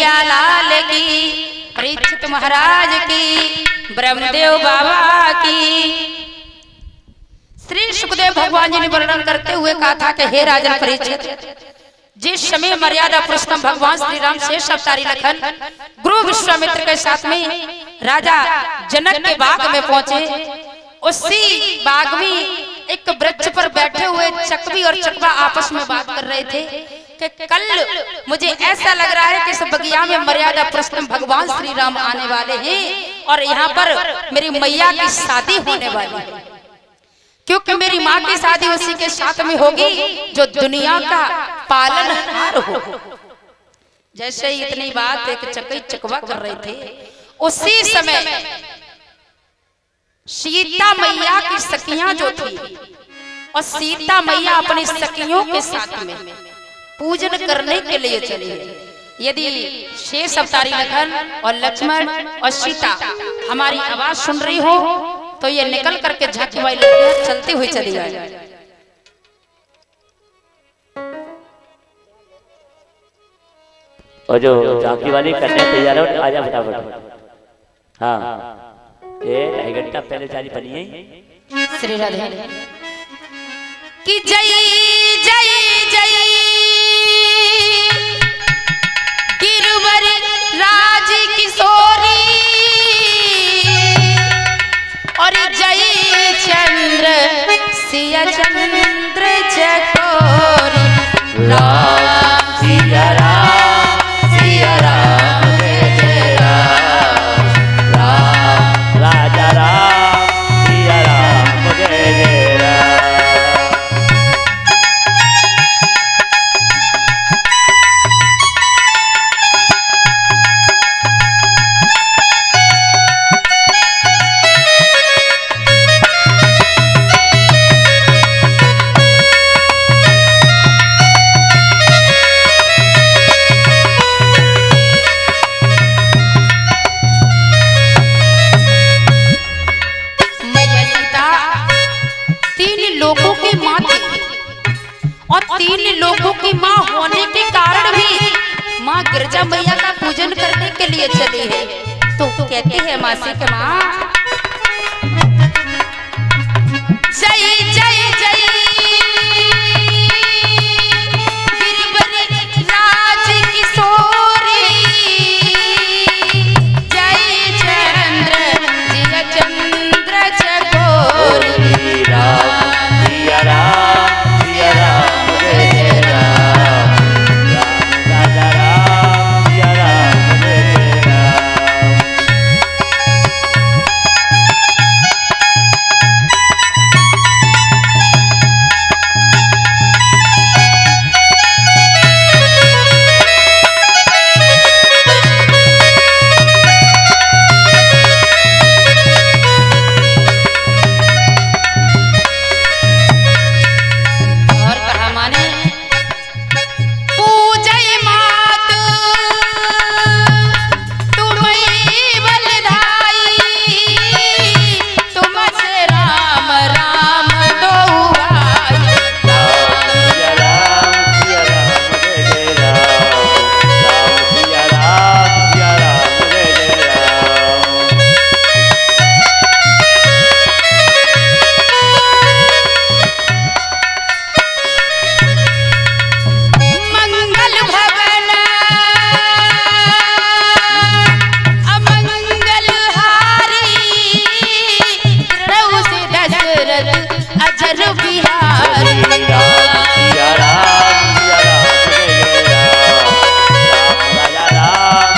कन्हैया लाल की, परीक्षित महाराज की, ब्रह्मदेव बाबा की। श्री सुखदेव भगवान जी ने वर्णन करते हुए कहा था कि हे राजन परीक्षित, जिस समय मर्यादा पुरुषोत्तम भगवान श्री राम शेष अवतारी लखन गुरु विश्वामित्र के साथ में राजा जनक के बाग में पहुंचे, उसी बाग में एक वृक्ष पर बैठे हुए चकवी और चकवा आपस में बात कर रहे थे कि कल मुझे ऐसा लग रहा है कि इस बगिया में मर्यादा पुरुषोत्तम भगवान श्री राम आने वाले हैं और यहाँ पर मेरी मैया की शादी होने वाली है, क्योंकि मेरी माँ की शादी उसी के साथ में होगी जो दुनिया का पालनहार हो। जैसे ही इतनी बात एक चकई चकवा कर रहे थे, उसी समय सीता मैया की सखियां जो थी और सीता मैया अपनी सखियों के साथ में पूजन करने के लिए चली है। यदि शेष अवतारी लखन और लक्ष्मण और सीता हमारी आवाज सुन रही हो तो ये निकल करके झांकी वाली लड़कियां चलती हुई चली जाए। और जो झांकी वाली करने तैयार हो आजा फटाफट। हाँ ये 2 घंटा पहले चाली बनी है। श्री राधे की जय जय जय गिरवर राज किशोरी और जय चंद्र सिया चंद्र चकोरी राम सिया राम सिया राम जय जय राम राम राजा राम सिया राम जय जय राम। लोगों की माँ होने के कारण भी माँ गिरजा मैया का पूजन करने के लिए चली है। तो कहते हैं मासी के माँ जय जय जय गिरवर राज किशोरी जय चंद्र जिया चंद्र चकोरी राम सिया राम सिया राम जय जय राम राम राजा राम सिया राम जय जय राम। और कहा माने पूजय मात तुम्हीं बलधाई तुम से राम राम दो भाई। सिया राम जय जय राम राम सिया राम जय जय राम। मंगल भवन अमंगल हारी द्रौ से दशरथ अजर बिहारी। राम सिया राम जय जय राम राम राजा राम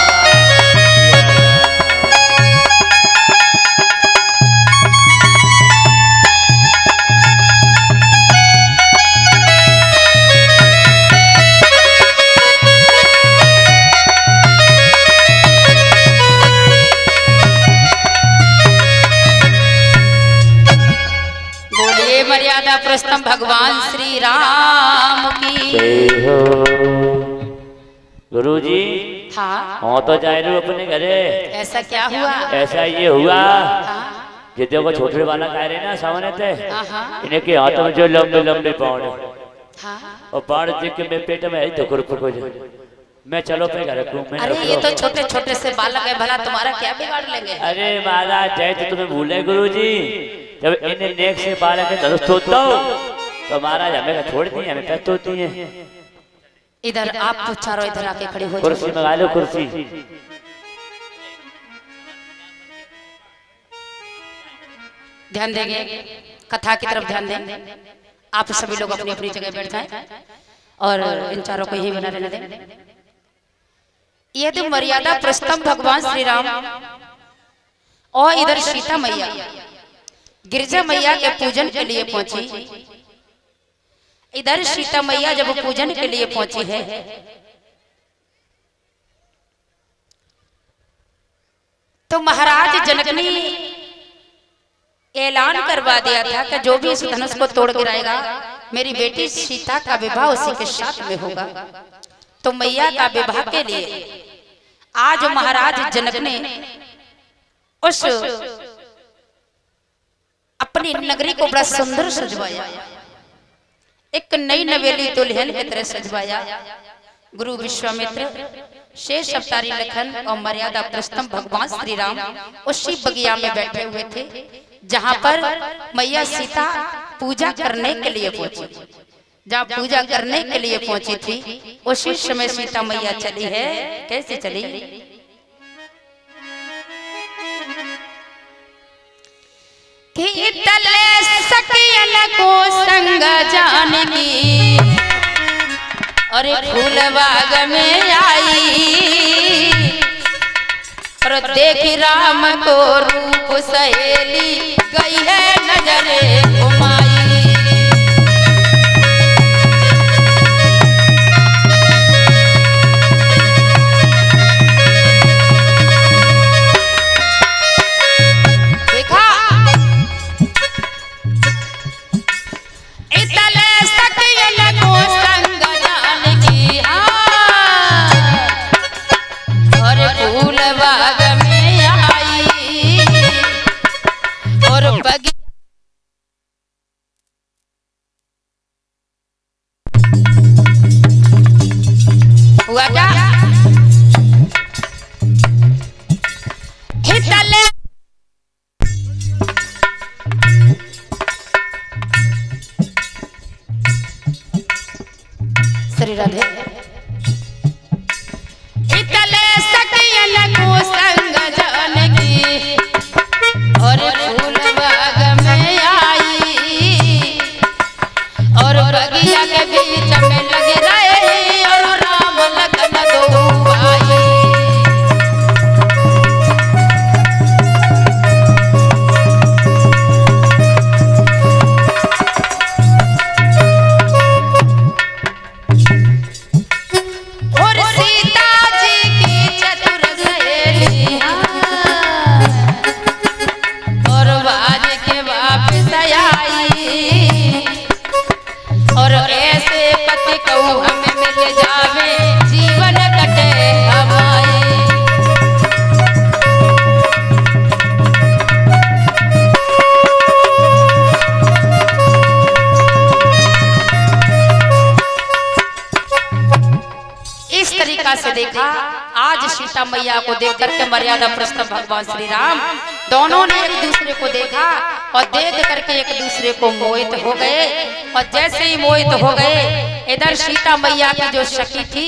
बोलिए मर्यादा पुरुषोत्तम भगवान श्री राम की। जय हो। गुरुजी हाँ हाँ तो जाए रू अपने घरे। ऐसा क्या हुआ? ऐसा ये हुआ हाँ जिद्दों को छोटे वाला कह रहे ना सामने थे हाँ इन्हें के हाथों में जो लंबे लंबे पाँव हाँ और पाँव देख के मेरे पेट में आई धुकर फुक हो जाए मैं चलो पे घर को मैं अरे ये तो छोटे छोटे से बालक है, भला तुम्हारा क्या बिगाड़ लेंगे। अरे महाराज जय तो तुम्हें भूले गुरुजी, जब इन्हें नेक से बालक है दुरुस्त होता हो तो महाराज हमें छोड़ दी हमें पैत होती है। इधर आप तो चारों इधर आके खड़े हो कुर्सी मंगा लो कुर्सी। ध्यान देंगे कथा की तरफ ध्यान दें। आप सभी लोग अपनी अपनी जगह बैठ जाएं और इन चारों को यही बना रहने दें। यह तो मर्यादा प्रस्थम भगवान श्री राम और इधर सीता मैया गिरजा मैया के पूजन के लिए पहुंची। इधर सीता मैया जब पूजन के लिए पहुंची है तो महाराज जनक ने ऐलान करवा दिया था कि जो भी इस धनुष को तोड़ गिराएगा मेरी बेटी सीता का विवाह उसी के साथ में होगा। तो मैया का विवाह के लिए आज महाराज जनक ने उस अपनी नगरी को बड़ा सुंदर सजवाया, एक नई नवेली दुल्हन की तरह सजवाया। गुरु विश्वामित्र, शेष अवतारी लखन और मर्यादा प्रस्थम भगवान श्री राम उसी बगिया में बैठे हुए थे जहां पर मैया सीता पूजा करने के लिए पहुंची। जहां पूजा करने के लिए पहुंची थी उसी समय सीता मैया चली है। कैसे चली? कि तले सकियन को संग जानगी और फूल बाग में आई और देखी राम को रूप सहेली गई है नजरे घुमाई। देखा इतले सकियन को संग जानकी और फूल बाग में आई और बगी हुआ क्या? हितले श्री राधे इतले सकियन को संग जानकी और फूल बाग में आई और बगिया के बीच में लगे रहे और राम लखन दो भाई। और सीता जी की चतुर सहेली और बाज के वापस आई और ऐसे पति को हमें मिल जावे जीवन कटे हमारे। इस तरीका से देखा आज सीता मैया को देख करके मर्यादा प्रस्थम भगवान श्री राम दोनों ने एक दूसरे को देखा और देख करके एक दूसरे को मोहित हो गए। और जैसे ही मोहित हो गए इधर सीता मैया की जो सखी थी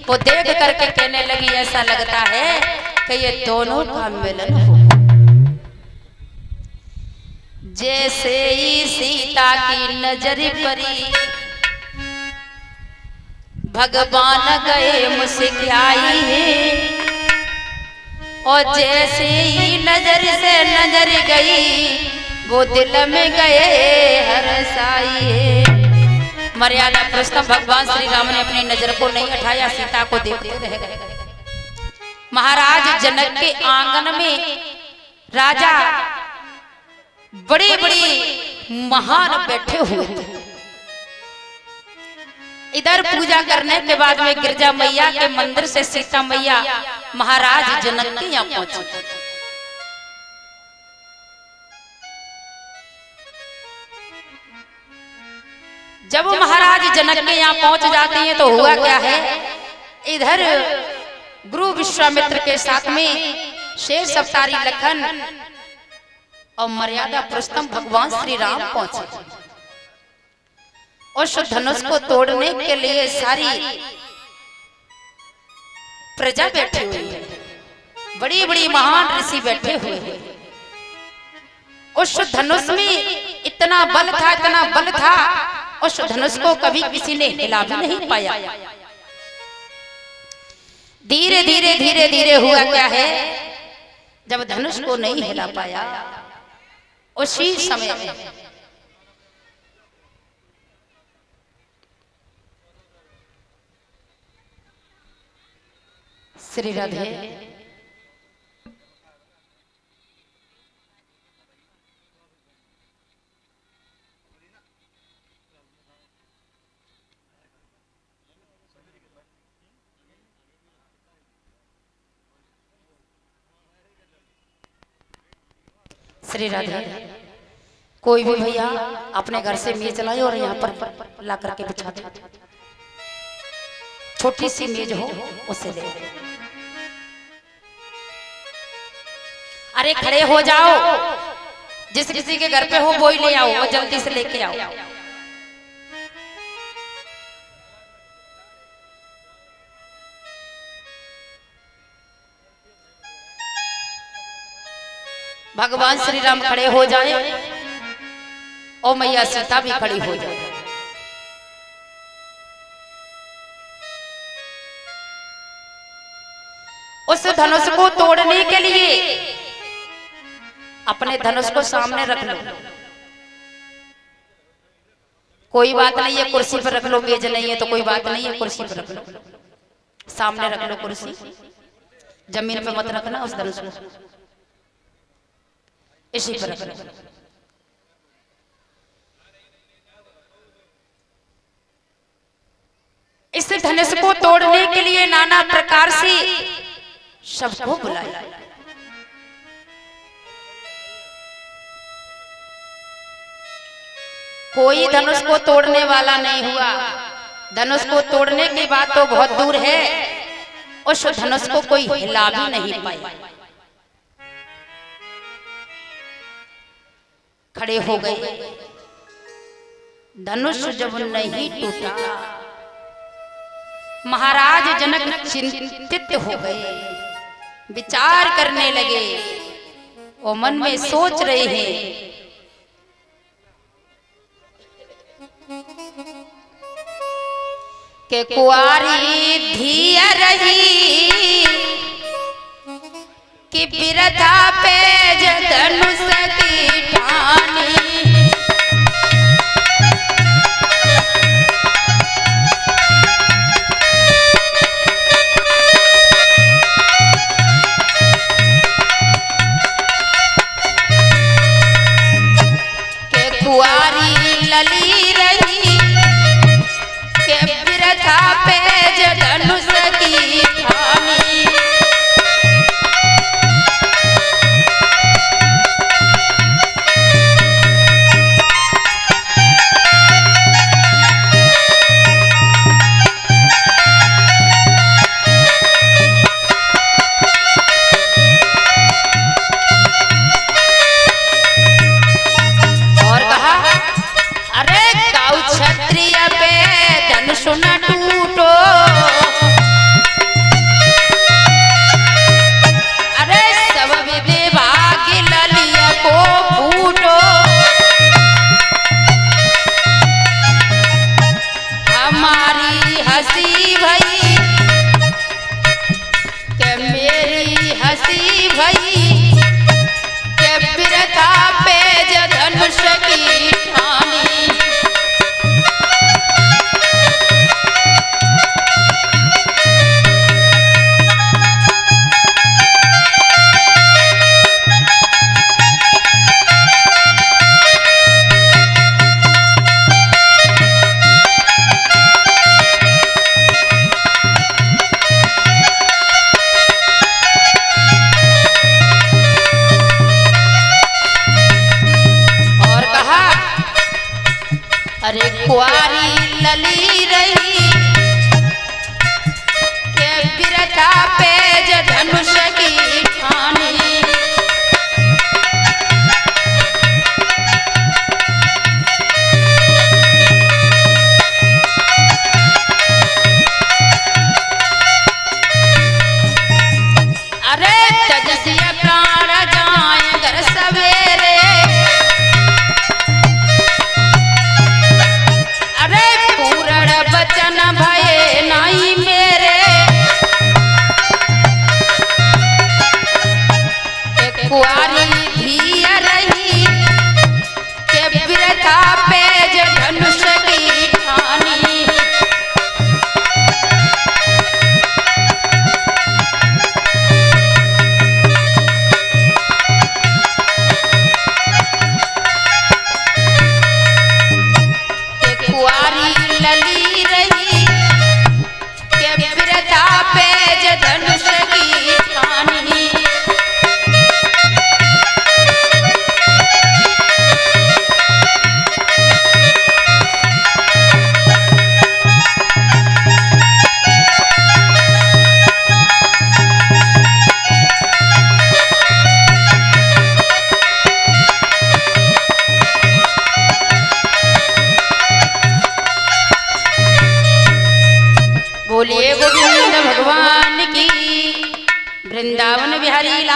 वो देख करके कहने लगी ऐसा लगता है कि ये दोनों का मिलन हो। जैसे ही सीता की नजर पड़ी भगवान गए मुस्कुराई है और जैसे ही नजर से नजर गई वो दिल में गए हरसाई है। मर्यादा प्रस्थम भगवान श्री राम ने अपनी नजर को नहीं हटाया, सीता को देखते रह गए। महाराज जनक के आंगन में राजा बड़े बड़े महान बैठे हुए थे। इधर पूजा करने के बाद में गिरजा मैया के मंदिर से सीता मैया महाराज जनक के यहाँ पहुंची। जब महाराज जनक के यहाँ पहुंच जाती हैं तो हुआ क्या है, इधर गुरु विश्वामित्र के साथ में शेर सप्तारी लखन और मर्यादा पुरुषोत्तम भगवान श्री राम पहुंचे। उस धनुष को तोड़ने के लिए सारी प्रजा बैठी हुई है, बड़ी बड़ी महान ऋषि बैठे हुए हैं। उस धनुष में इतना बल था, इतना बल था, उस धनुष को कभी किसी ने हिला भी नहीं पाया। धीरे धीरे धीरे धीरे हुआ क्या है, जब धनुष को नहीं हिला पाया, उसी समय में श्री राधे श्री राधे कोई भी भैया अपने घर से मेज लाए और यहाँ पर ला करके बिछा दे। छोटी सी मेज हो उसे ले। अरे खड़े हो जाओ, जिस किसी के घर पे हो वो ही ले आओ, वो जल्दी से लेके आओ। भगवान श्री राम खड़े हो जाए और मैया सीता भी खड़ी हो जाए। उस धनुष को तोड़ने के लिए अपने धनुष को सामने रख लो। कोई बात नहीं है कुर्सी पर रख लो, मेज नहीं है तो कोई बात नहीं है कुर्सी पर रख लो, सामने रख लो कुर्सी, जमीन पे मत रखना उस धनुष को, इसी पर रख लो। इस धनुष को तोड़ने के लिए नाना प्रकार से सबको बुलाया। कोई धनुष को तोड़ने वाला नहीं हुआ। धनुष को तोड़ने की बात तो बहुत दूर है, उस धनुष को कोई हिला भी नहीं पाया। खड़े हो गए। धनुष जब नहीं टूटा, महाराज जनक चिंतित हो गए, विचार करने लगे और मन में सोच रहे हैं कि कुआरी धिया रही कि बिरथा पेज धनुष की ठानी। लली रही के बिरथा पेज धनुष की ठानी। कुआरी लली रही के अरे तजसिया प्राण जाए घर सवेरे, अरे पूर्ण बचन भये नाई मेरे, कुआरी धिया रही के बिरथा पेज धनुष की ठानी, के कुआरी लली रही के बिरथा पेज धनुष की ठानी, बोलिए गोविंद भगवान की, वृंदावन बिहारी लाल।